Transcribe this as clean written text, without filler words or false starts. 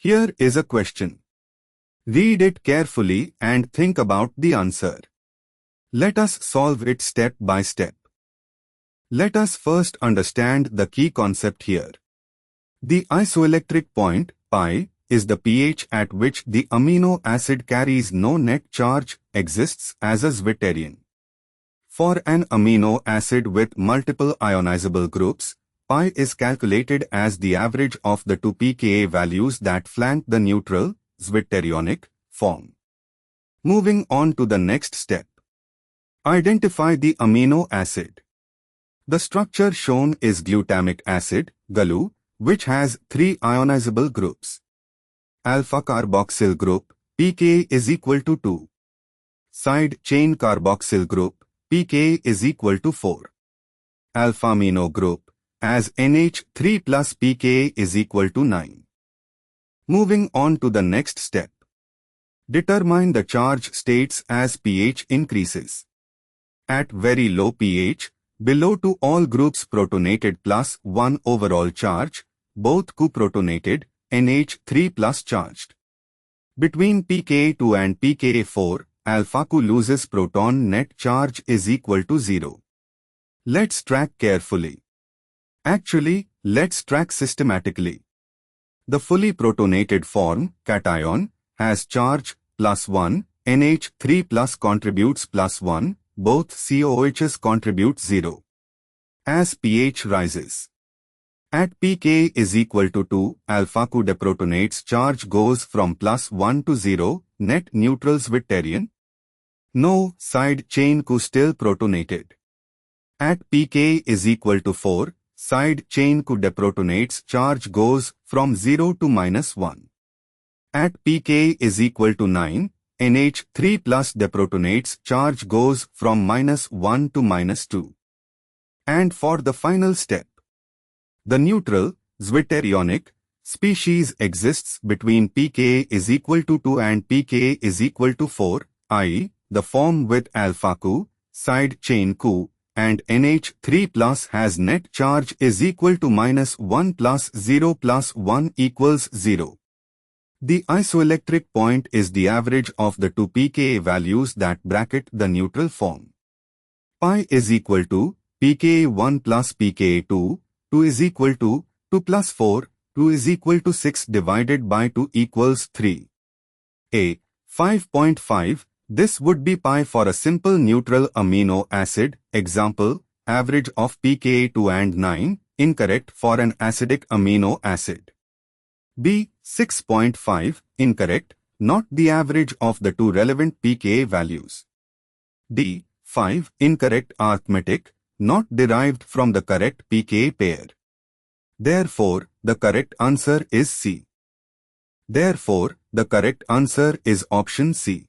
Here is a question. Read it carefully and think about the answer. Let us solve it step by step. Let us first understand the key concept here. The isoelectric point, pi, is the pH at which the amino acid carries no net charge, exists as a zwitterion. For an amino acid with multiple ionizable groups, pi is calculated as the average of the two pKa values that flank the neutral, zwitterionic, form. Moving on to the next step. Identify the amino acid. The structure shown is glutamic acid, GALU, which has 3 ionizable groups. Alpha carboxyl group, pKa is equal to 2. Side chain carboxyl group, pKa is equal to 4. Alpha amino group, as NH3 plus pKa is equal to 9. Moving on to the next step. Determine the charge states as pH increases. At very low pH, below to all groups protonated plus 1 overall charge, both co-protonated, NH3 plus charged. Between pKa2 and pKa4, alpha co loses proton net charge is equal to 0. Let's track carefully. Actually, let's track systematically. The fully protonated form, cation, has charge plus 1, NH3 plus contributes plus 1, both COOHs contribute 0. As pH rises. At pK is equal to 2, alpha co deprotonates charge goes from plus 1 to 0, net neutral zwitterion. No, side chain co still protonated. At pK is equal to 4, side chain co deprotonates charge goes from 0 to minus 1. At pK is equal to 9, NH3 plus deprotonates charge goes from minus 1 to minus 2. And for the final step. The neutral, zwitterionic, species exists between pKa is equal to 2 and pKa is equal to 4, i.e., the form with alpha co, side chain co, and NH3 plus has net charge is equal to minus 1 plus 0 plus 1 equals 0. The isoelectric point is the average of the two pKa values that bracket the neutral form. Pi is equal to pKa1 plus pKa2, 2 is equal to 2 plus 4, 2 is equal to 6 divided by 2 equals 3. A. 5.5. This would be pi for a simple neutral amino acid. Example, average of pKa2 and 9, incorrect for an acidic amino acid. B. 6.5, incorrect, not the average of the two relevant pKa values. D. 5, incorrect, arithmetic, not derived from the correct pKa pair. Therefore, the correct answer is C. Therefore, the correct answer is option C.